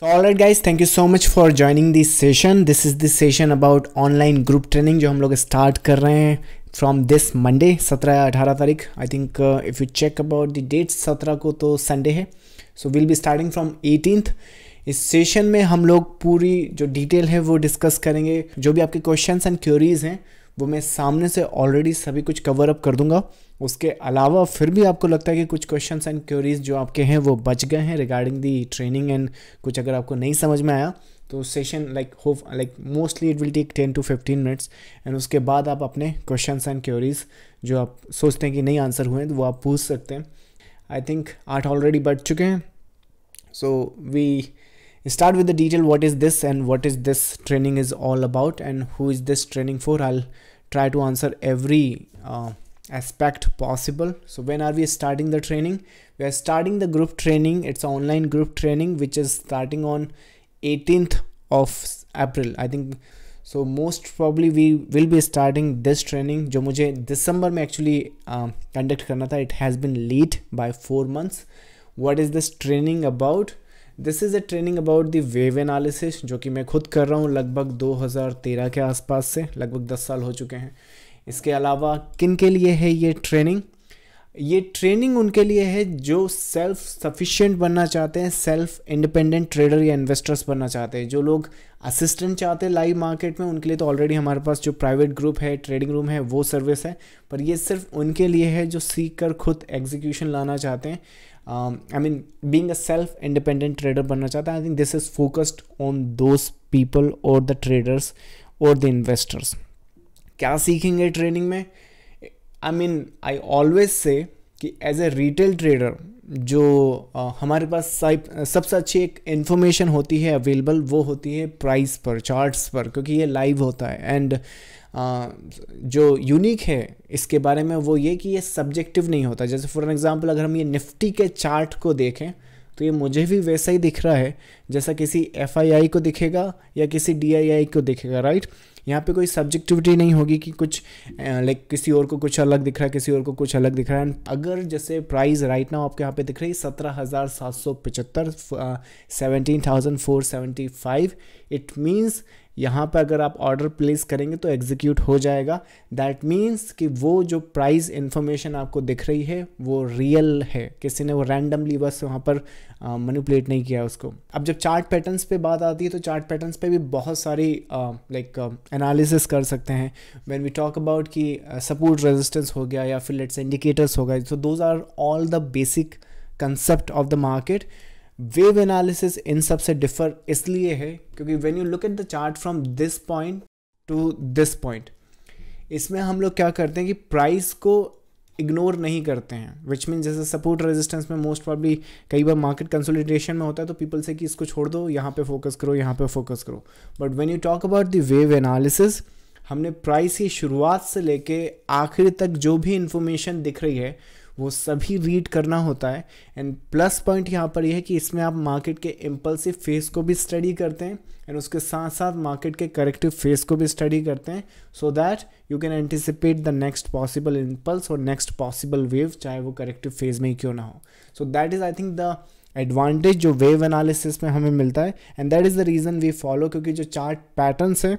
So alright guys, thank you so much for joining this session. This is the session about online group training जो हम लोग start कर रहे हैं from this Monday 17 या 18 तारीख. I think if you check about the dates 17 को तो Sunday है. So we'll be starting from 18th. इस सेशन में हम लोग पूरी जो डिटेल है वो डिस्कस करेंगे. जो भी आपके क्वेश्चंस एंड क्वेरीज हैं वो मैं सामने से ऑलरेडी सभी कुछ कवर अप कर दूंगा. उसके अलावा फिर भी आपको लगता है कि कुछ क्वेश्चंस एंड क्वेरीज जो आपके हैं वो बच गए हैं रिगार्डिंग दी ट्रेनिंग एंड कुछ अगर आपको नहीं समझ में आया तो session like mostly it will take 10 to 15 minutes and उसके बाद आप अपने क्वेश्चंस एंड क्वेरीज जो आप सोचते हैं कि नहीं आंसर हुए तो वो आप पूछ सकते हैं. आई थिंक 8 ऑलरेडी बढ़ चुके हैं. So we start with the detail what is this and what is this training is all about and who is this training for. I'll try to answer every aspect possible. So when are we starting the training? We are starting the group training. It's an online group training which is starting on 18th of April I think. So most probably we will be starting this training जो मुझे दिसंबर में actually conduct करना था. It has been late by 4 months. What is this training about? This is a training about the wave analysis जो कि मैं खुद कर रहा हूँ लगभग 2013 के आसपास से. लगभग 10 साल हो चुके हैं. इसके अलावा किन के लिए है ये ट्रेनिंग? ये ट्रेनिंग उनके लिए है जो सेल्फ सफिशिएंट बनना चाहते हैं, सेल्फ इंडिपेंडेंट ट्रेडर या इन्वेस्टर्स बनना चाहते हैं. जो लोग असिस्टेंट चाहते हैं लाइव मार्केट में उनके लिए तो ऑलरेडी हमारे पास जो प्राइवेट ग्रुप है, ट्रेडिंग रूम है, वो सर्विस है. पर ये सिर्फ उनके लिए है जो सीख कर खुद एग्जीक्यूशन लाना चाहते हैं. I mean being a self independent trader बनना चाहता है. I think this is focused on those people or the traders or the investors. क्या सीखेंगे ट्रेनिंग में? I mean I always say कि एज ए रिटेल ट्रेडर जो हमारे पास सबसे अच्छी एक इन्फॉर्मेशन होती है अवेलेबल वो होती है प्राइस पर, चार्ट्स पर, क्योंकि ये लाइव होता है. एंड जो यूनिक है इसके बारे में वो ये कि ये सब्जेक्टिव नहीं होता. जैसे फॉर एग्जांपल अगर हम ये निफ्टी के चार्ट को देखें तो ये मुझे भी वैसा ही दिख रहा है जैसा किसी FII को दिखेगा या किसी DII को दिखेगा, राइट. यहाँ पे कोई सब्जेक्टिविटी नहीं होगी कि कुछ लाइक किसी और को कुछ अलग दिख रहा है, किसी और को कुछ अलग दिख रहा है. अगर जैसे प्राइस राइट नाउ आपके यहाँ पे दिख रही है 17,775, 17,475, इट मीन्स यहाँ पर अगर आप ऑर्डर प्लेस करेंगे तो एग्जीक्यूट हो जाएगा. दैट मीन्स कि वो जो प्राइस इन्फॉर्मेशन आपको दिख रही है वो रियल है. किसी ने वो रैंडमली बस वहाँ पर मैनिपुलेट नहीं किया उसको. अब जब चार्ट पैटर्न्स पे बात आती है तो चार्ट पैटर्न्स पे भी बहुत सारी लाइक एनालिसिस कर सकते हैं. व्हेन वी टॉक अबाउट कि सपोर्ट रेजिस्टेंस हो गया या फिर लेट्स इंडिकेटर्स हो गए. So those are all the basic concept of the market. Wave analysis in सब से डिफर इसलिए है क्योंकि when you look at the chart from this point to this point, इसमें हम लोग क्या करते हैं कि प्राइस को इग्नोर नहीं करते हैं. विच मीन जैसे सपोर्ट रेजिस्टेंस में मोस्ट प्रॉब्ली कई बार मार्केट कंसोलिडेशन में होता है तो पीपल से कि इसको छोड़ दो, यहाँ पे फोकस करो, यहाँ पे फोकस करो. But when you talk about the wave analysis हमने प्राइस की शुरुआत से लेके आखिर तक जो भी इंफॉर्मेशन दिख रही है वो सभी रीड करना होता है. एंड प्लस पॉइंट यहाँ पर यह है कि इसमें आप मार्केट के इम्पल्सिव फेस को भी स्टडी करते हैं एंड उसके साथ साथ मार्केट के करेक्टिव फेस को भी स्टडी करते हैं so that you can anticipate the next possible impulse और नेक्स्ट पॉसिबल वेव, चाहे वो करेक्टिव फेज में ही क्यों ना हो. So that is I think the advantage जो वेव एनालिसिस में हमें मिलता है and that is the reason we follow. क्योंकि जो चार्ट पैटर्न्स है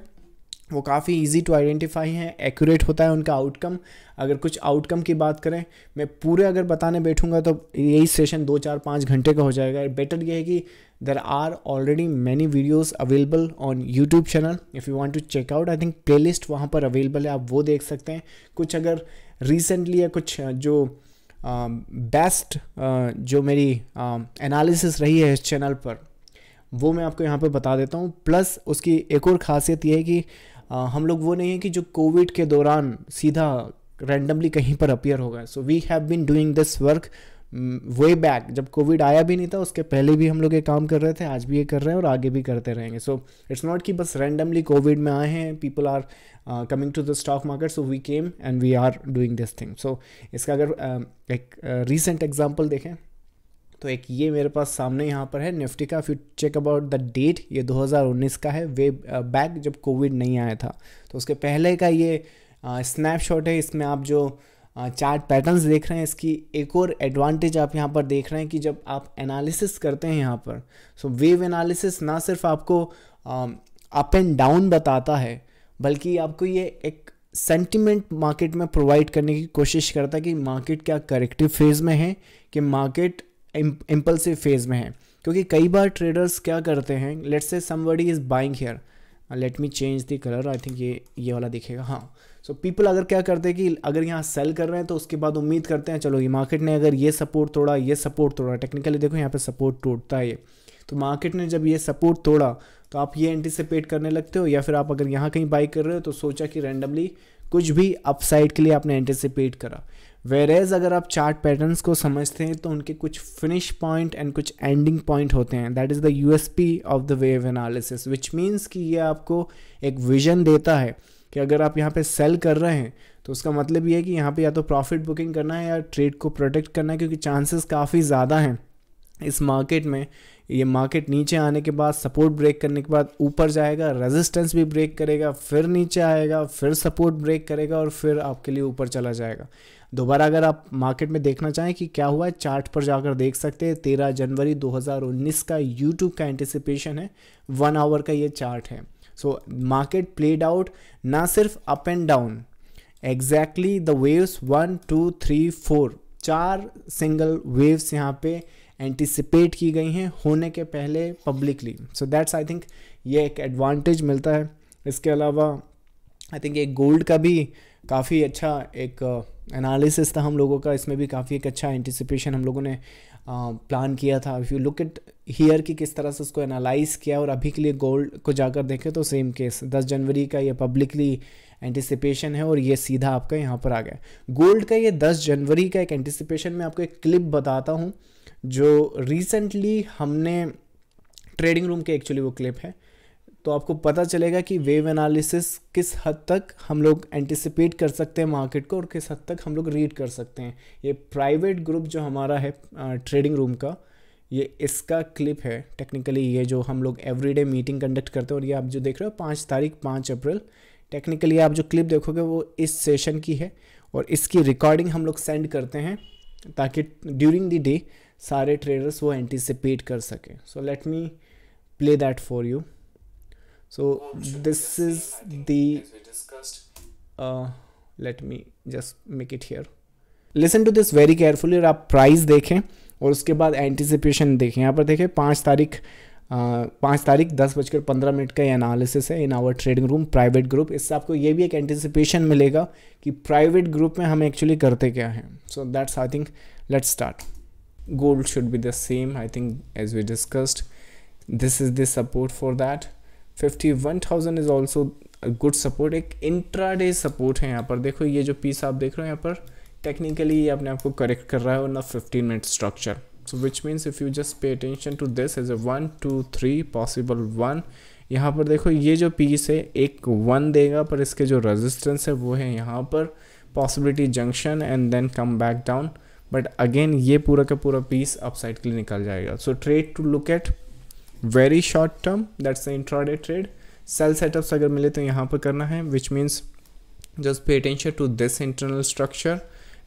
वो काफ़ी इजी टू आइडेंटिफाई हैं, एक्यूरेट होता है उनका आउटकम. अगर कुछ आउटकम की बात करें, मैं पूरे अगर बताने बैठूंगा तो यही सेशन 2, 4, 5 घंटे का हो जाएगा. बेटर ये है कि there are already many videos available on YouTube channel. If you want to check out, I think playlist वहाँ पर अवेलेबल है, आप वो देख सकते हैं. कुछ अगर रिसेंटली या कुछ जो बेस्ट जो मेरी एनालिसिस रही है इस चैनल पर वो मैं आपको यहाँ पे बता देता हूँ. प्लस उसकी एक और ख़ासियत ये है कि हम लोग वो नहीं है कि जो कोविड के दौरान सीधा रैंडमली कहीं पर अपीयर होगा. So we have been doing this work way back. जब कोविड आया भी नहीं था उसके पहले भी हम लोग ये काम कर रहे थे, आज भी ये कर रहे हैं और आगे भी करते रहेंगे. सो इट्स नॉट कि बस रैंडमली कोविड में आए हैं, people are coming to the stock market so we came and we are doing this thing. So इसका अगर एक रीसेंट एग्जाम्पल देखें तो एक ये मेरे पास सामने यहाँ पर है निफ्टी का. फिर चेक अबाउट द डेट, ये 2019 का है, वे बैक जब कोविड नहीं आया था. तो उसके पहले का ये स्नैपशॉट है. इसमें आप जो चार्ट पैटर्न्स देख रहे हैं, इसकी एक और एडवांटेज आप यहाँ पर देख रहे हैं कि जब आप एनालिसिस करते हैं यहाँ पर, सो वेव एनालिसिस ना सिर्फ आपको अप एंड डाउन बताता है, बल्कि आपको ये एक सेंटिमेंट मार्केट में प्रोवाइड करने की कोशिश करता है कि मार्केट क्या करेक्टिव फेज़ में है कि मार्केट इम्पल्सिव फेज़ में है। क्योंकि कई बार ट्रेडर्स क्या करते हैं, let's say somebody is buying here, let me change the colour, I think ये वाला दिखेगा, हाँ। सो पीपल अगर क्या करते हैं कि अगर यहाँ सेल कर रहे हैं तो उसके बाद उम्मीद करते हैं चलो ये मार्केट ने अगर ये सपोर्ट तोड़ा, ये सपोर्ट तोड़ा, टेक्निकली देखो यहाँ पे सपोर्ट टूटता है ये, तो मार्केट ने जब ये सपोर्ट तोड़ा तो आप ये एंटिसिपेट करने लगते हो, या फिर आप अगर यहाँ कहीं बाई कर रहे हो तो सोचा कि रैंडमली कुछ भी अपसाइड के लिए आपने एंटिसिपेट करा। वेरेज अगर आप चार्ट पैटर्न्स को समझते हैं तो उनके कुछ फिनिश पॉइंट एंड कुछ एंडिंग पॉइंट होते हैं। That is the USP of the wave analysis, which means कि ये आपको एक विजन देता है कि अगर आप यहाँ पे सेल कर रहे हैं तो उसका मतलब ये है कि यहाँ पे या तो प्रॉफिट बुकिंग करना है या ट्रेड को प्रोटेक्ट करना है, क्योंकि चांसेस काफ़ी ज़्यादा हैं इस मार्केट में। ये मार्केट नीचे आने के बाद सपोर्ट ब्रेक करने के बाद ऊपर जाएगा, रेजिस्टेंस भी ब्रेक करेगा, फिर नीचे आएगा, फिर सपोर्ट ब्रेक करेगा और फिर आपके लिए ऊपर चला जाएगा। दोबारा अगर आप मार्केट में देखना चाहें कि क्या हुआ है, चार्ट पर जाकर देख सकते हैं। 13 जनवरी 2019 का यूट्यूब का एंटिसिपेशन है, 1 आवर का ये चार्ट है। सो मार्केट प्लेड आउट ना सिर्फ up and down, exactly the waves 1 2 3 4, 4 single waves यहाँ पे एंटिसिपेट की गई हैं होने के पहले publicly. So that's I think ये एक एडवांटेज मिलता है। इसके अलावा आई थिंक एक गोल्ड का भी काफ़ी अच्छा एक एनालिसिस था हम लोगों का, इसमें भी काफ़ी एक अच्छा एंटिसिपेशन हम लोगों ने प्लान किया था। If you look eight here कि किस तरह से उसको एनालाइज किया और अभी के लिए गोल्ड को जाकर देखें तो सेम केस 10 जनवरी का ये पब्लिकली एंटिसिपेशन है और ये सीधा आपका यहाँ पर आ गया। गोल्ड का ये 10 जनवरी का एक एंटिसिपेशन में आपको एक क्लिप बताता हूँ जो रिसेंटली हमने ट्रेडिंग रूम के, एक्चुअली वो क्लिप है, तो आपको पता चलेगा कि वेव एनालिसिस किस हद तक हम लोग एंटिसिपेट कर सकते हैं मार्केट को और किस हद तक हम लोग रीड कर सकते हैं। ये प्राइवेट ग्रुप जो हमारा है ट्रेडिंग रूम का, ये इसका क्लिप है टेक्निकली, ये जो हम लोग एवरीडे मीटिंग कंडक्ट करते हैं। और ये आप जो देख रहे हो 5 तारीख 5 अप्रैल, टेक्निकली आप जो क्लिप देखोगे वो इस सेशन की है और इसकी रिकॉर्डिंग हम लोग सेंड करते हैं ताकि ड्यूरिंग द डे सारे ट्रेडर्स वो एंटिसिपेट कर सकें। So let me play that for you. So this is the let me just make it here. Listen to this very carefully और आप प्राइस देखें और उसके बाद एंटिसिपेशन देखें। यहाँ पर देखें 5 तारीख 10:15 का ये एनालिसिस है in our trading room private group. इससे आपको ये भी एक एंटिसिपेशन मिलेगा कि प्राइवेट ग्रुप में हम एक्चुअली करते क्या हैं। So that's I think let's start. Gold should be the same I think as we discussed. This is the support for that. 51,000 is also good support, एक इंट्राडे सपोर्ट है यहाँ पर। देखो ये जो पीस आप देख रहे हो यहाँ पर टेक्निकली ये अपने आप को करेक्ट कर रहा है on a 15 minute structure. So which means if you just pay attention to this as a 1 2 3 possible 1, यहाँ पर देखो ये जो पीस है एक 1 देगा पर इसके जो रेजिस्टेंस है वो है यहाँ पर possibility junction and then come back down, but again ये पूरा का पूरा पीस अपसाइड के लिए निकल जाएगा। So trade to look at very short term, that's the intraday trade. Sell setups अगर मिले तो यहाँ पर करना है, which means just pay attention to this internal structure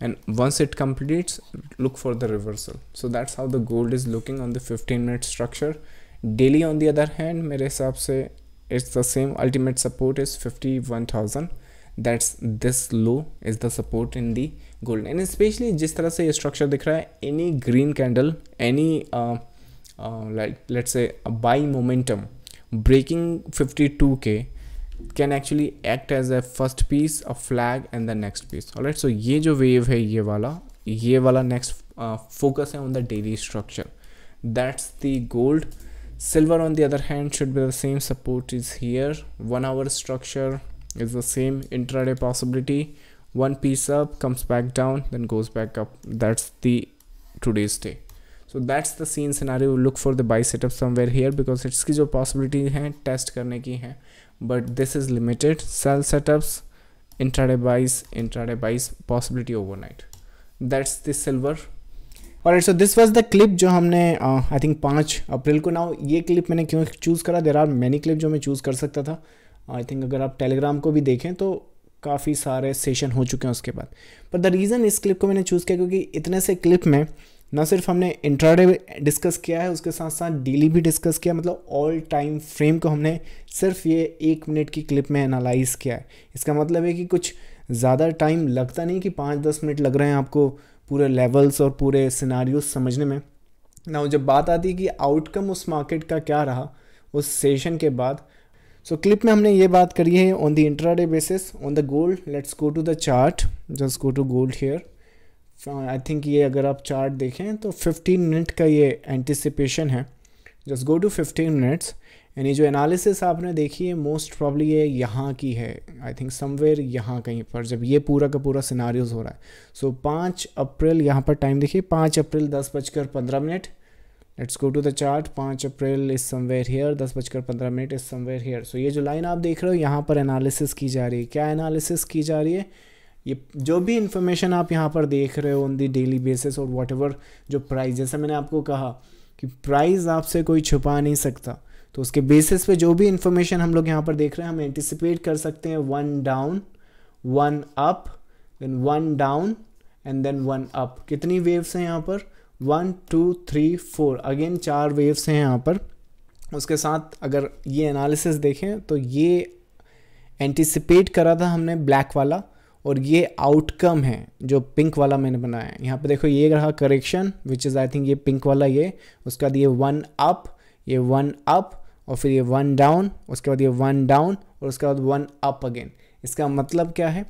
and once it completes look for the reversal. So that's how the gold is looking on the 15 minute structure. Daily on the other hand मेरे हिसाब से it's the same, ultimate support is 51,000. That's this low is the support in the gold and especially जिस तरह से ये structure दिख रहा है, any green candle, any like let's say a buy momentum breaking 52k can actually act as a first piece, a flag and the next piece. Alright, so ये जो wave है ये वाला next focus है on the daily structure. That's the gold. Silver on the other hand should be the same, support is here, 1 hour structure is the same, intraday possibility, one piece up comes back down then goes back up. That's the today's day. So that's the scene scenario. Look for the buy setup somewhere here because इसकी जो possibility है test करने की है, but this is limited. Sell setups, intraday buys possibility overnight. That's the silver. Alright, so this was the clip जो हमने I think 5 अप्रैल को। Now ये क्लिप मैंने क्यों चूज़ करा, देयर आर मैनी क्लिप जो मैं चूज़ कर सकता था। आई थिंक अगर आप टेलीग्राम को भी देखें तो काफ़ी सारे सेशन हो चुके हैं उसके बाद। पर द रीज़न इस क्लिप को मैंने चूज़ किया क्योंकि इतने से क्लिप में ना सिर्फ हमने इंट्राडे डिस्कस किया है, उसके साथ साथ डेली भी डिस्कस किया, मतलब ऑल टाइम फ्रेम को हमने सिर्फ ये 1 मिनट की क्लिप में एनालाइज किया है। इसका मतलब है कि कुछ ज़्यादा टाइम लगता नहीं कि 5-10 मिनट लग रहे हैं आपको पूरे लेवल्स और पूरे सिनारियोज समझने में ना। जब बात आती है कि आउटकम उस मार्केट का क्या रहा उस सेशन के बाद, सो क्लिप में हमने ये बात करी है on the intraday basis on the gold. Let's go to the chart, just go to gold here. I think ये अगर आप चार्ट देखें तो 15 मिनट का ये एंटिसिपेशन है। Just go to 15 minutes and ये जो एनालिसिस आपने देखी है मोस्ट प्रॉब्ली ये यहाँ की है, आई थिंक समवेयर यहाँ कहीं पर, जब ये पूरा का पूरा सिनारियोज हो रहा है। सो 5 अप्रैल यहाँ पर टाइम देखिए, 5 अप्रैल 10:15। Let's go to the chart. 5 April is somewhere here, 10:15 is somewhere here. So ये जो लाइन आप देख रहे हो यहाँ पर एनालिसिस की जा रही है। क्या एनालिसिस की जा रही है? ये जो भी इंफॉर्मेशन आप यहाँ पर देख रहे हो ऑन दी डेली बेसिस और वॉट एवर जो प्राइस, जैसे मैंने आपको कहा कि प्राइस आपसे कोई छुपा नहीं सकता, तो उसके बेसिस पे जो भी इंफॉर्मेशन हम लोग यहाँ पर देख रहे हैं हम एंटिसिपेट कर सकते हैं 1 down 1 up then 1 down and then 1 up. कितनी वेव्स हैं यहाँ पर? 1 2 3 4, अगेन 4 वेव्स हैं यहाँ पर। उसके साथ अगर ये एनालिसिस देखें तो ये एंटिसिपेट करा था हमने ब्लैक वाला, और ये आउटकम है जो पिंक वाला मैंने बनाया है। यहाँ पे देखो ये रहा correction which is I think ये पिंक वाला, ये उसके बाद ये 1 अप, ये 1 अप और फिर ये 1 डाउन, उसके बाद ये 1 डाउन और उसके बाद 1 अप अगेन। इसका मतलब क्या है?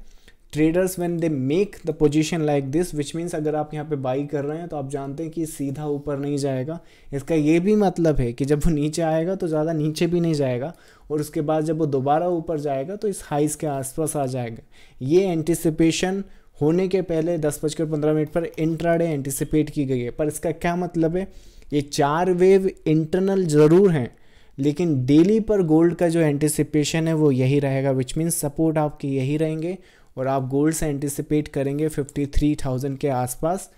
Traders when they make the position like this which means अगर आप यहाँ पे बाई कर रहे हैं तो आप जानते हैं कि सीधा ऊपर नहीं जाएगा। इसका ये भी मतलब है कि जब वो नीचे आएगा तो ज़्यादा नीचे भी नहीं जाएगा, और उसके बाद जब वो दोबारा ऊपर जाएगा तो इस हाइस के आसपास आ जाएगा। ये एंटिसिपेशन होने के पहले 10:15 पर इंट्राडे एंटिसिपेट की गई है। पर इसका क्या मतलब है? ये 4 वेव इंटरनल ज़रूर हैं, लेकिन डेली पर गोल्ड का जो एंटिसिपेशन है वो यही रहेगा, विच मीन्स सपोर्ट आपके यही रहेंगे और आप गोल्ड से एंटिसिपेट करेंगे 53,000 के आसपास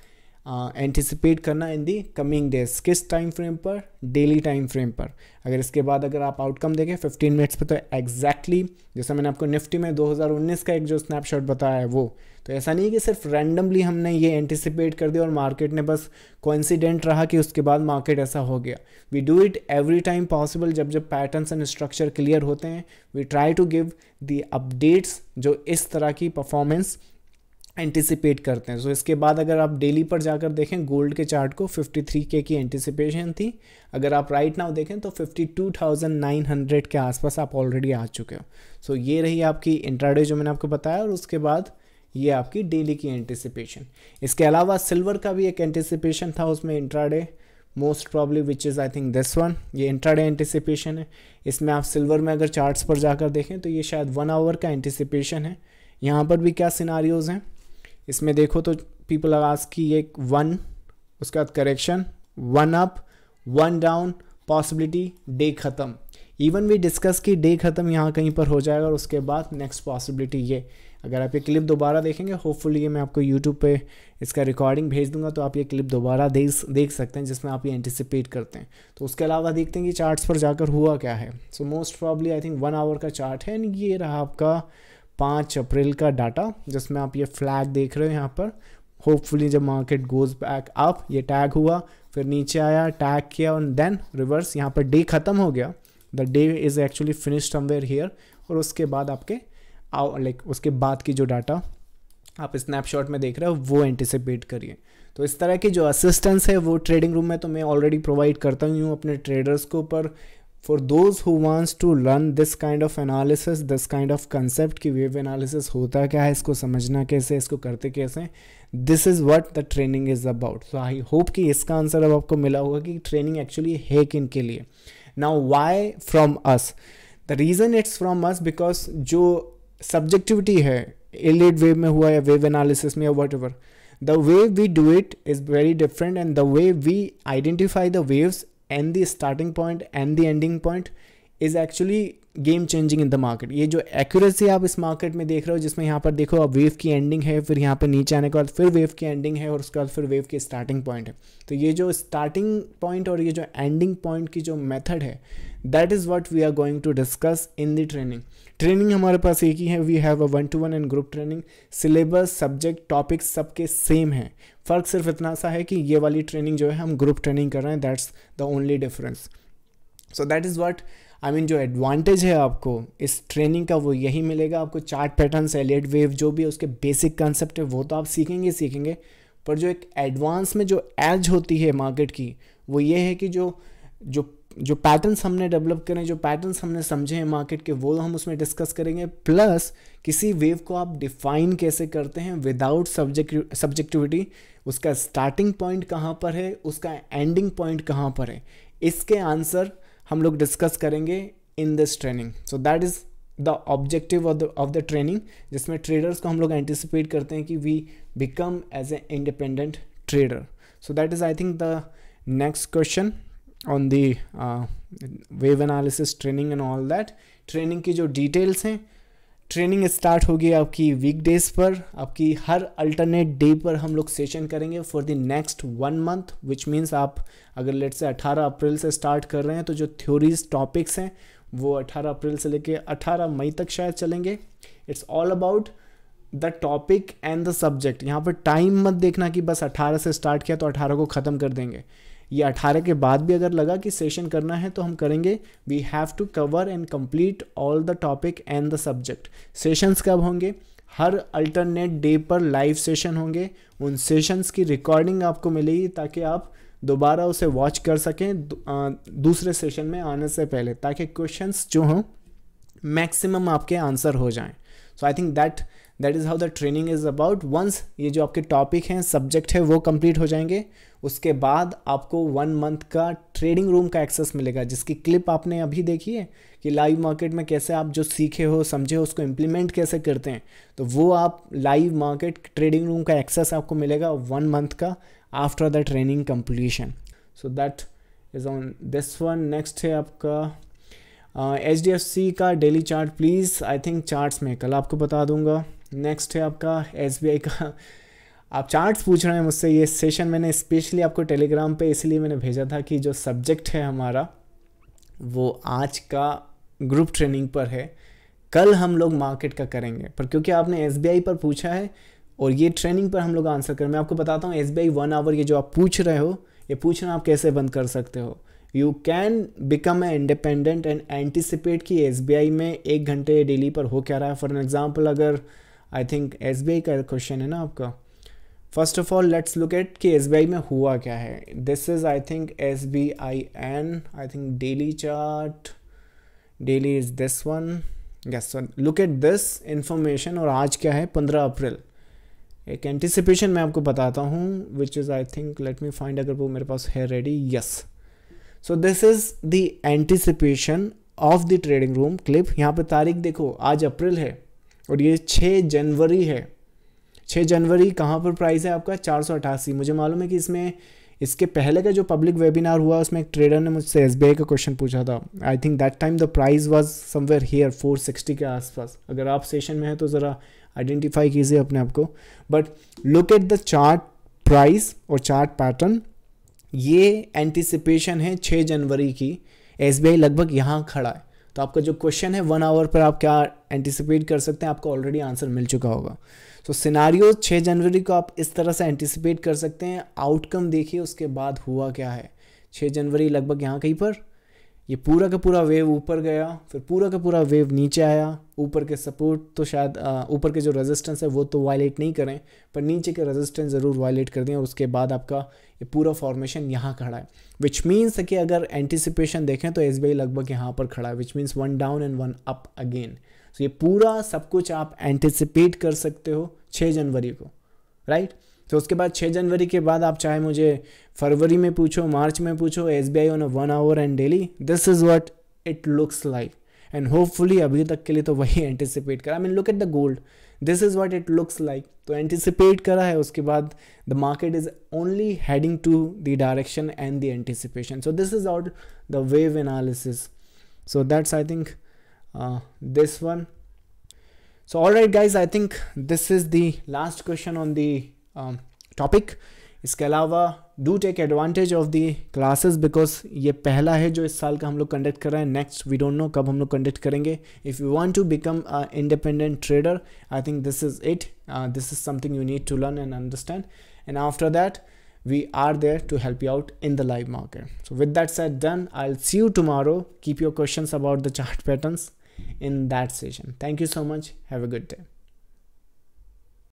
एंटिसिपेट करना इन दी कमिंग डेज। किस टाइम फ्रेम पर? डेली टाइम फ्रेम पर। अगर इसके बाद अगर आप आउटकम देखें 15 मिनट्स पे, तो एग्जैक्टली जैसा मैंने आपको निफ्टी में 2019 का एक जो स्नैपशॉट बताया है वो, तो ऐसा नहीं है कि सिर्फ रैंडमली हमने ये एंटिसिपेट कर दिया और मार्केट ने बस कोइंसिडेंट रहा कि उसके बाद मार्केट ऐसा हो गया। We do it every time possible, जब जब पैटर्न्स एंड स्ट्रक्चर क्लियर होते हैं we try to give the updates जो इस तरह की परफॉर्मेंस एंटिसिपेट करते हैं। सो इसके बाद अगर आप डेली पर जाकर देखें गोल्ड के चार्ट को 53K की एंटिसिपेशन थी, अगर आप राइट नाउ देखें तो 52,900 के आसपास आप ऑलरेडी आ चुके हो। सो ये रही आपकी इंट्राडे जो मैंने आपको बताया, और उसके बाद ये आपकी डेली की एंटिसिपेशन। इसके अलावा सिल्वर का भी एक एंटिसिपेशन था उसमें intraday, most probably which is I think this one, ये इंट्राडे एंटिसिपेशन है। इसमें आप सिल्वर में अगर चार्ट्स पर जाकर देखें तो ये शायद 1 आवर का एंटिसिपेशन है। यहाँ पर भी क्या सिनारियोज हैं इसमें देखो तो पीपल आर आस्क कि ये 1, उसके बाद correction, 1 up 1 down, possibility day ख़त्म। इवन भी डिस्कस की डे ख़त्म यहाँ कहीं पर हो जाएगा और उसके बाद नेक्स्ट पॉसिबिलिटी ये। अगर आप ये क्लिप दोबारा देखेंगे, होपफुली ये मैं आपको यूट्यूब पे इसका रिकॉर्डिंग भेज दूंगा तो आप ये क्लिप दोबारा देख सकते हैं जिसमें आप ये एंटिसिपेट करते हैं। तो उसके अलावा देखते हैं कि चार्ट्स पर जाकर हुआ क्या है। So most probably I think 1 hour का चार्ट है, एंड ये रहा आपका 5 अप्रैल का डाटा जिसमें आप ये फ्लैग देख रहे हो यहाँ पर। होपफुली जब मार्केट गोज बैक अप, ये टैग हुआ, फिर नीचे आया, टैग किया और देन रिवर्स, यहाँ पर डे ख़त्म हो गया, the day is actually finish somewhere here, और उसके बाद आपके उसके बाद की जो डाटा आप स्नैपशॉट में देख रहे हो वो एंटिसिपेट करिए। तो इस तरह की जो असिस्टेंस है वो ट्रेडिंग रूम में तो मैं ऑलरेडी प्रोवाइड करता ही हूँ अपने ट्रेडर्स को, पर for those who wants to learn this kind of analysis, this kind of concept कि वेव एनालिसिस होता क्या है, इसको समझना कैसे, इसको करते कैसे, this is what the training is about. So I hope कि इसका आंसर अब आपको मिला होगा कि ट्रेनिंग एक्चुअली है किन के लिए। Now why from us? The reason it's from us because जो सब्जेक्टिविटी है इलीट वेव में हुआ या वेव एनालिसिस में या whatever, the way we do it is very different, and the way we identify the waves and the starting point and the ending point is actually game changing in the market. ये जो accuracy आप इस market में देख रहे हो, जिसमें यहाँ पर देखो अब वेव की एंडिंग है, फिर यहाँ पर नीचे आने के बाद फिर वेव की एंडिंग है, और उसके बाद फिर वेव की स्टार्टिंग पॉइंट है। तो ये जो स्टार्टिंग पॉइंट और ये जो एंडिंग पॉइंट की जो मेथड है, that is what we are going to discuss in the training हमारे पास एक ही है, we have a 1-to-1 and group training. Syllabus, subject, topics सबके सेम है, फ़र्क सिर्फ इतना सा है कि ये वाली ट्रेनिंग जो है हम ग्रुप ट्रेनिंग कर रहे हैं, that's the only difference. So that is what I mean, जो एडवांटेज है आपको इस ट्रेनिंग का वो यही मिलेगा। आपको चार्ट पैटर्न्स, एलियट वेव, जो भी उसके बेसिक कंसेप्ट है वो तो आप सीखेंगे, पर जो एक एडवांस में जो एज होती है मार्केट की, वो ये है कि जो पैटर्न्स हमने डेवलप करें, जो पैटर्न्स हमने समझे हैं मार्केट के, वो हम उसमें डिस्कस करेंगे। प्लस किसी वेव को आप डिफाइन कैसे करते हैं विदाउट सब्जेक्टिविटी, उसका स्टार्टिंग पॉइंट कहाँ पर है, उसका एंडिंग पॉइंट कहाँ पर है, इसके आंसर हम लोग डिस्कस करेंगे in this training. So that is the objective of the training, जिसमें ट्रेडर्स को हम लोग एंटिसिपेट करते हैं कि we become as a independent trader. So that is I think the next question on the wave analysis training and all that. Training की जो details हैं, ट्रेनिंग स्टार्ट होगी आपकी वीकडेज पर, आपकी हर अल्टरनेट डे पर हम लोग सेशन करेंगे for the next 1 month, which means आप अगर लेट से 18 अप्रैल से स्टार्ट कर रहे हैं तो जो थ्योरीज टॉपिक्स हैं वो 18 अप्रैल से लेके 18 मई तक शायद चलेंगे। It's all about the topic and the subject. यहाँ पर टाइम मत देखना कि बस 18 से स्टार्ट किया तो 18 को ख़त्म कर देंगे। ये 18 के बाद भी अगर लगा कि सेशन करना है तो हम करेंगे। We have to cover and complete all the topic and the subject. Sessions कब होंगे? हर अल्टरनेट डे पर लाइव सेशन होंगे। उन सेशंस की रिकॉर्डिंग आपको मिलेगी ताकि आप दोबारा उसे वॉच कर सकें दूसरे सेशन में आने से पहले, ताकि क्वेश्चंस जो हों मैक्सिमम आपके आंसर हो जाएं। So I think that is how the training is about. Once ये जो आपके टॉपिक हैं, सब्जेक्ट है, वो कंप्लीट हो जाएंगे, उसके बाद आपको 1 मंथ का ट्रेडिंग रूम का एक्सेस मिलेगा, जिसकी क्लिप आपने अभी देखी है कि लाइव मार्केट में कैसे आप जो सीखे हो, समझे हो, उसको इम्प्लीमेंट कैसे करते हैं। तो वो आप लाइव मार्केट ट्रेडिंग रूम का एक्सेस आपको मिलेगा 1 मंथ का after the training completion. So that is on this one. Next है आपका HDFC का daily chart please. I think charts में कल आपको बता दूंगा। नेक्स्ट है आपका SBI का। आप चार्ट्स पूछ रहे हैं मुझसे, ये सेशन मैंने स्पेशली आपको टेलीग्राम पे इसलिए मैंने भेजा था कि जो सब्जेक्ट है हमारा वो आज का ग्रुप ट्रेनिंग पर है, कल हम लोग मार्केट का करेंगे। पर क्योंकि आपने SBI पर पूछा है और ये ट्रेनिंग पर हम लोग आंसर करें, मैं आपको बताता हूँ SBI 1 आवर ये जो आप पूछ रहे हो, ये पूछना आप कैसे बंद कर सकते हो। You can become a independent and anticipate कि SBI में 1 घंटे डेली पर हो क्या रहा है। फॉर एन एग्जाम्पल, अगर आई थिंक SBI का क्वेश्चन है ना आपका, first of all let's look at कि SBI में हुआ क्या है। This is I think SBIN, I think daily chart, daily is this one, yes. Look at this information. और आज क्या है? 15 अप्रैल। एक एंटिसिपेशन मैं आपको बताता हूँ, which is I think, let me find अगर वो मेरे पास है ready, yes. So this is the anticipation of the trading room clip. यहाँ पे तारीख देखो, आज अप्रैल है और ये 6 जनवरी है। 6 जनवरी कहाँ पर प्राइस है आपका? 488। मुझे मालूम है कि इसमें इसके पहले का जो पब्लिक वेबिनार हुआ उसमें एक ट्रेडर ने मुझसे SBI का क्वेश्चन पूछा था। आई think that time the price was somewhere here 460 के आसपास। अगर आप सेशन में हैं तो ज़रा आइडेंटिफाई कीजिए अपने आप को। But look at the chart price और चार्ट पैटर्न। ये एंटिसिपेशन है 6 जनवरी की। SBI लगभग यहाँ खड़ा है। तो आपका जो क्वेश्चन है 1 आवर पर आप क्या एंटिसिपेट कर सकते हैं, आपको ऑलरेडी आंसर मिल चुका होगा। सो सिनारियो 6 जनवरी को आप इस तरह से एंटिसिपेट कर सकते हैं। आउटकम देखिए उसके बाद हुआ क्या है। 6 जनवरी लगभग यहाँ कहीं पर ये पूरा का पूरा वेव ऊपर गया, फिर पूरा का पूरा वेव नीचे आया। ऊपर के सपोर्ट तो शायद ऊपर के जो रेजिस्टेंस है वो तो वायलेट नहीं करें, पर नीचे के रेजिस्टेंस ज़रूर वायलेट कर दें। और उसके बाद आपका ये पूरा फॉर्मेशन यहाँ खड़ा है, विच मीन्स कि अगर एंटिसिपेशन देखें तो SBI लगभग यहाँ पर खड़ा है, which means 1 down and 1 up again. So ये पूरा सब कुछ आप एंटिसिपेट कर सकते हो 6 जनवरी को, राइट। तो उसके बाद 6 जनवरी के बाद आप चाहे मुझे फरवरी में पूछो, मार्च में पूछो, SBI on 1 hour and daily, this is what it looks like. And hopefully अभी तक के लिए तो वही एंटिसिपेट करा। I mean look at the gold, this is what it looks like. तो एंटिसिपेट करा है, उसके बाद the market is only heading to the direction and the anticipation. So this is out the wave analysis. So that's, I think, this one. So alright guys, I think this is the last question on the topic. इसके अलावा do take advantage of the classes, because ये पहला है जो इस साल का हम लोग कंडक्ट कर रहे हैं. नेक्स्ट वी डोंट नो कब हम लोग कंडक्ट करेंगे. If you want to become a independent trader, I think this is it. This is something you need to learn and understand, and after that we are there to help you out in the live market. So with that said, done. I'll see you tomorrow. Keep your questions about the chart patterns in that session. Thank you so much. Have a good day.